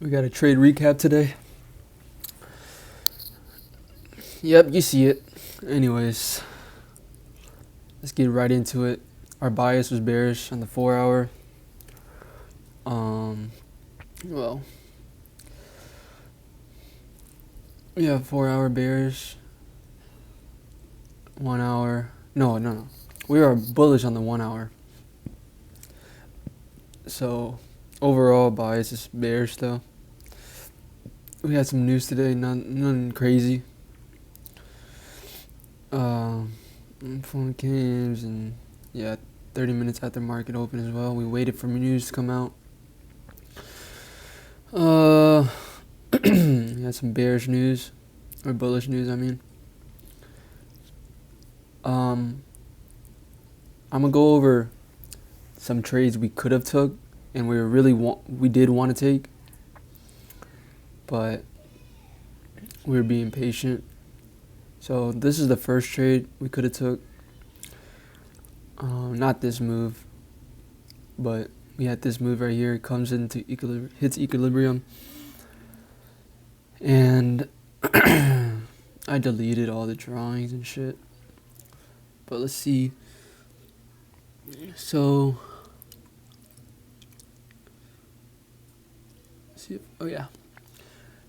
We got a trade recap today. Yep, you see it. Anyways, let's get right into it. Our bias was bearish on the 4 hour. Well, we have 4 hour bearish. 1 hour. No. We are bullish on the 1 hour. So, overall bias is bearish though. We had some news today, nothing crazy. Phone games and 30 minutes after market open as well. We waited for news to come out. We had some bearish news, or bullish news, I mean. I'm gonna go over some trades we could have took, and we did want to take, but we were being patient. So this is the first trade we could have took. Not this move, but we had this move right here. It comes into hits equilibrium, and I deleted all the drawings and shit. But let's see. So,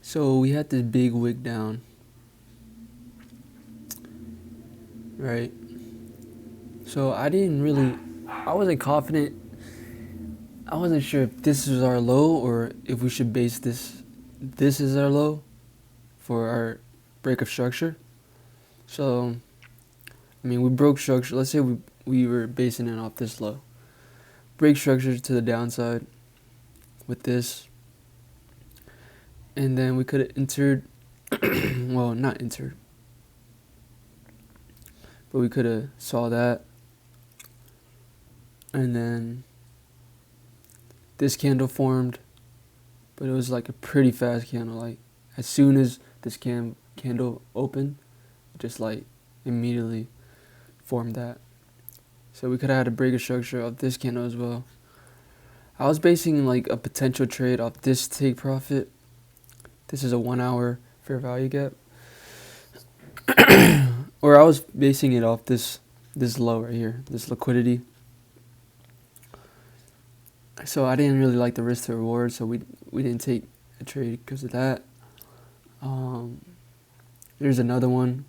So we had this big wick down, right? So I wasn't confident. I wasn't sure if this is our low or if we should base this is our low for our break of structure. So, I mean, we broke structure. Let's say we were basing it off this low. Break structure to the downside with this. And then we could have entered, well, not entered, but we could have saw that. And then this candle formed, but it was like a pretty fast candle. Like as soon as this candle opened, it just like immediately formed that. So we could have had a break of structure of this candle as well. I was basing like a potential trade off this take profit. This is a 1 hour fair value gap. Or I was basing it off this low right here, this liquidity. So I didn't really like the risk to reward, so we didn't take a trade because of that. There's another one.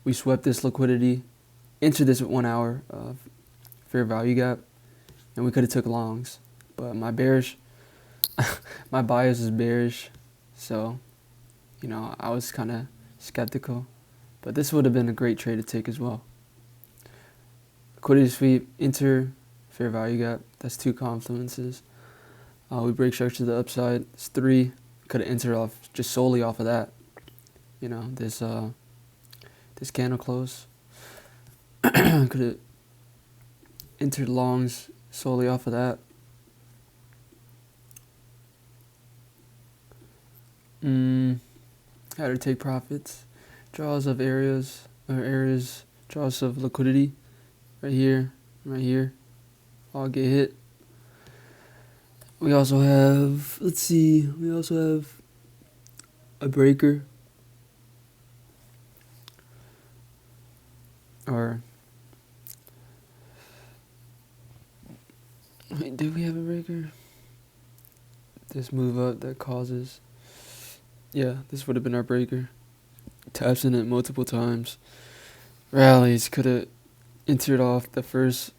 We swept this liquidity into this 1 hour fair value gap, and we could have took longs. But my bias is bearish, so I was kind of skeptical. But this would have been a great trade to take as well. Liquidity sweep, enter, fair value gap. That's 2 confluences. We break structure to the upside. It's 3. Could have entered off just solely off of that. This candle close. Could have entered longs solely off of that. How to take profits. Draws of areas, draws of liquidity. Right here. All get hit. We also have, a breaker. Do we have a breaker? This move up that causes, this would have been our breaker. Taps in it multiple times. Rallies, could have entered off the first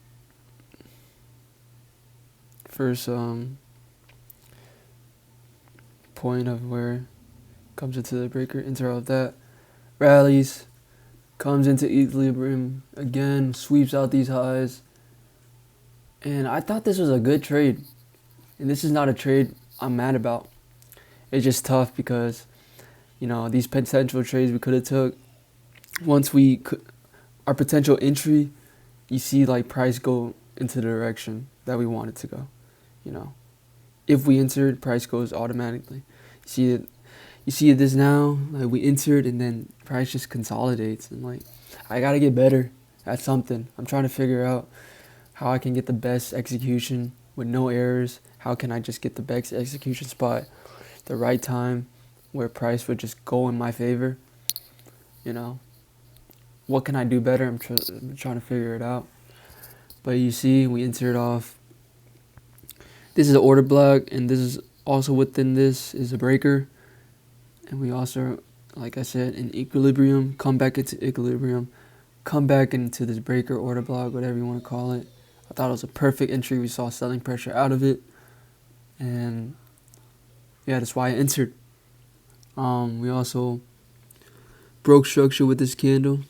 point of where it comes into the breaker, enter off that. Rallies, comes into equilibrium again, sweeps out these highs. And I thought this was a good trade. And this is not a trade I'm mad about. It's just tough because, these potential trades we could have took. Once our potential entry, you see like price go into the direction that we want it to go. If we entered, price goes automatically. You see this now, like we entered and then price just consolidates, and like I gotta get better at something. I'm trying to figure out how I can get the best execution with no errors. How can I just get the best execution spot the right time where price would just go in my favor. You know, what can I do better? I'm trying to figure it out. But you see, we entered off. This is an order block, and this is also within this is a breaker. And we also, like I said, in equilibrium, come back into equilibrium, come back into this breaker, order block, whatever you want to call it. I thought it was a perfect entry. We saw selling pressure out of it. And yeah, that's why I entered. We also broke structure with this candle.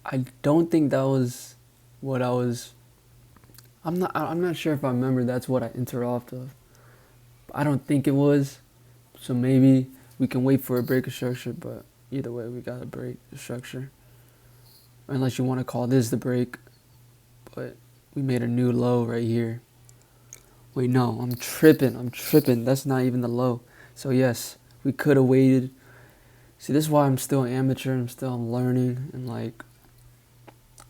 I don't think that was what I was. I'm not sure if I remember that's what I entered off of. I don't think it was. So maybe we can wait for a break of structure, but either way we gotta break the structure. Unless you want to call this the break. But we made a new low right here. Wait, no, I'm tripping. That's not even the low. So yes, we could have waited. See, this is why I'm still amateur. I'm still learning, and like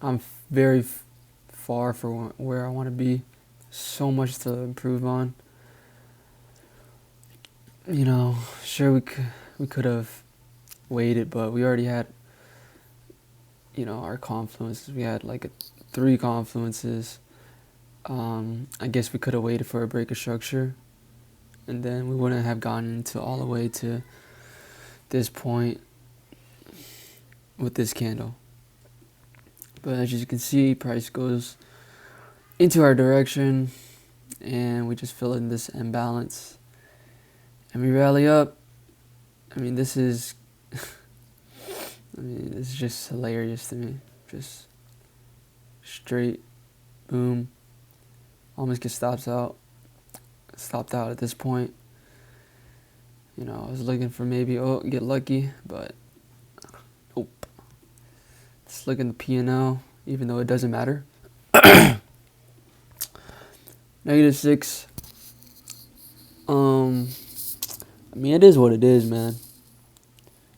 I'm very far from where I want to be. So much to improve on. You know, sure we could have waited, but we already had, you know, our confluences. We had like 3 confluences. I guess we could have waited for a break of structure, and then we wouldn't have gotten into all the way to this point with this candle. But as you can see, price goes into our direction, and we just fill in this imbalance, and we rally up. I mean, this is just hilarious to me. Just straight boom. Almost get stopped out at this point. You know, I was looking for maybe get lucky, but nope. Just look at the P&L, even though it doesn't matter. -6. I mean, it is what it is, man.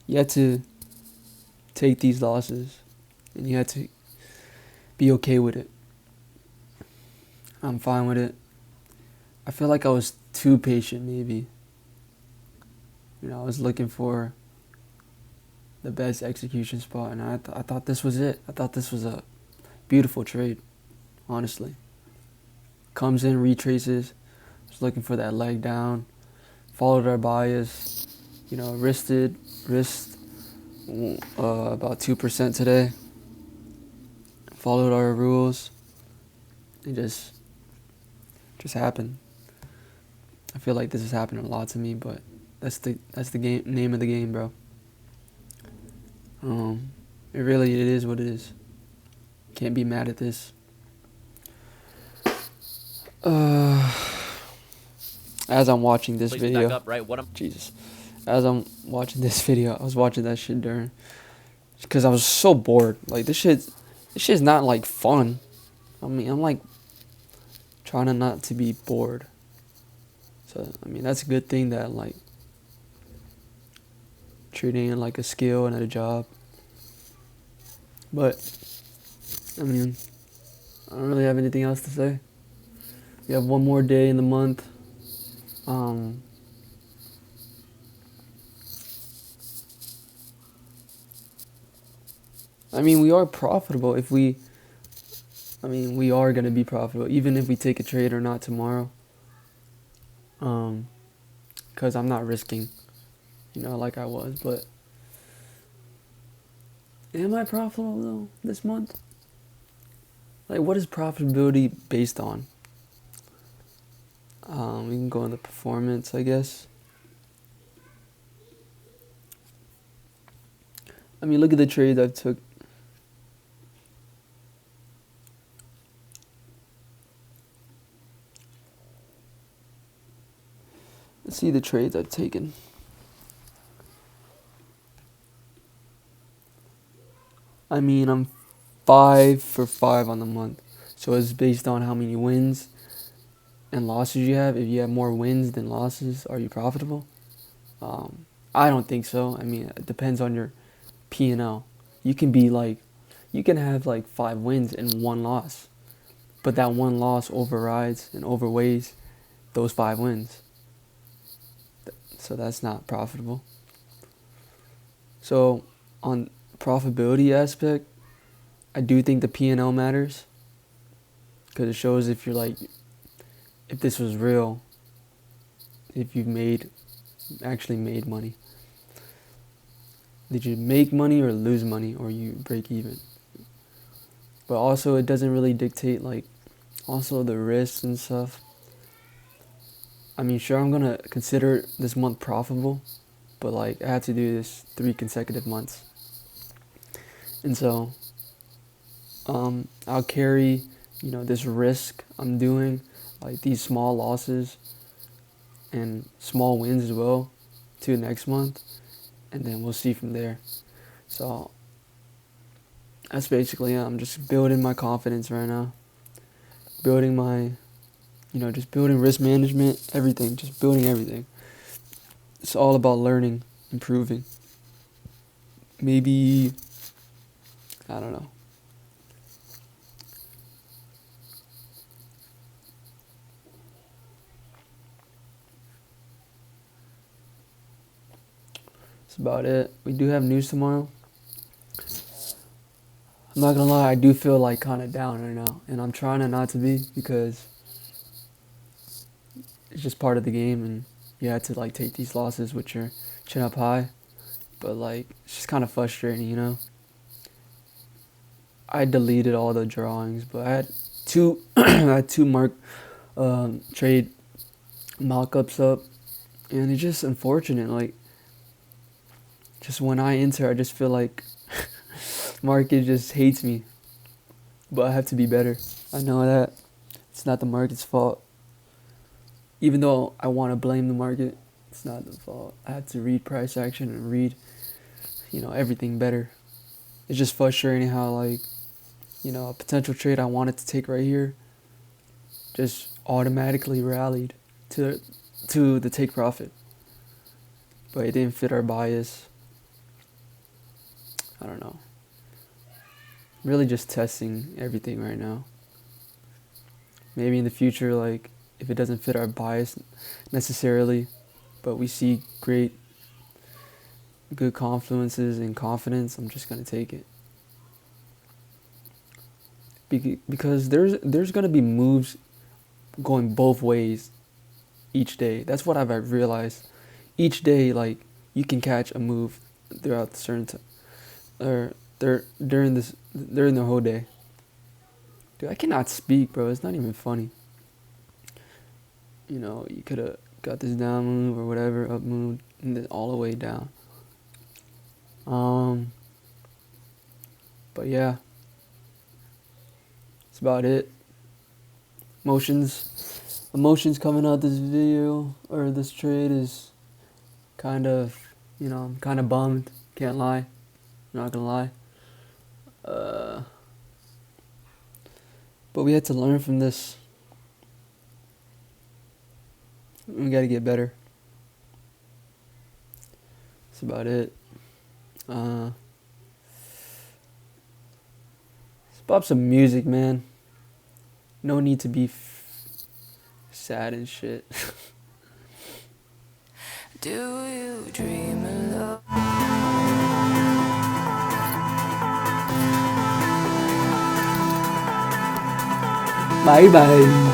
You have to take these losses, and you have to be okay with it. I'm fine with it. I feel like I was too patient, maybe. You know, I was looking for the best execution spot, and I thought this was it. I thought this was a beautiful trade, honestly. Comes in, retraces. Just looking for that leg down. Followed our bias. You know, risked about 2% today. Followed our rules. It just happened. I feel like this is happening a lot to me, but that's the name of the game, bro. It is what it is. Can't be mad at this. As I'm watching this video, back up, right? Jesus. As I'm watching this video, I was watching that shit during, because I was so bored. Like this shit's not like fun. I mean, I'm like trying to not to be bored. So I mean, that's a good thing that like treating it like a skill and a job. But I mean, I don't really have anything else to say. We have one more day in the month. I mean, we are profitable if we are going to be profitable, even if we take a trade or not tomorrow. Because I'm not risking, you know, like I was. But am I profitable, though, this month? Like, what is profitability based on? We can go into performance, I guess. I mean, look at the trades I've took. Let's see the trades I've taken. I mean, I'm 5 for 5 on the month. So it's based on how many wins and losses you have. If you have more wins than losses, are you profitable? I don't think so. I mean, it depends on your P&L. You can be like, you can have like 5 wins and 1 loss, but that 1 loss overrides and overweighs those 5 wins. So that's not profitable. So on profitability aspect, I do think the P&L matters, because it shows if you're like, if this was real, if you've actually made money. Did you make money or lose money, or you break even? But also, it doesn't really dictate like also the risks and stuff. I mean, sure, I'm gonna consider this month profitable, but like I have to do this 3 consecutive months, and so I'll carry, this risk I'm doing, like these small losses and small wins as well, to next month, and then we'll see from there. So that's basically it. I'm just building my confidence right now, building my, just building risk management, everything, just building everything. It's all about learning, improving. Maybe, I don't know. That's about it. We do have news tomorrow. I'm not gonna lie, I do feel like kind of down right now, and I'm trying not to be, because it's just part of the game, and you have to like take these losses with your chin up high. But like, it's just kind of frustrating. I deleted all the drawings, but I had two I had two trade mock-ups up, and it's just unfortunate. Like, just when I enter, I just feel like market just hates me. But I have to be better. I know that it's not the market's fault. Even though I want to blame the market, it's not the fault. I have to read price action and read, everything better. It's just frustrating how, like, a potential trade I wanted to take right here just automatically rallied to the take profit. But it didn't fit our bias. I don't know. Really just testing everything right now. Maybe in the future, like, if it doesn't fit our bias necessarily, but we see good confluences and confidence, I'm just going to take it. Because there's going to be moves going both ways each day. That's what I've realized. Each day, like, you can catch a move throughout the certain time, or during the whole day. Dude, I cannot speak, bro. It's not even funny. You could have got this down move or whatever, up move, and then all the way down. But yeah, that's about it. Emotions coming out this video, or this trade, is kind of, I'm kind of bummed. Can't lie. Not gonna lie. But we had to learn from this. We gotta get better. That's about it. Let's pop some music, man. No need to be sad and shit. Do you dream of love? Bye bye.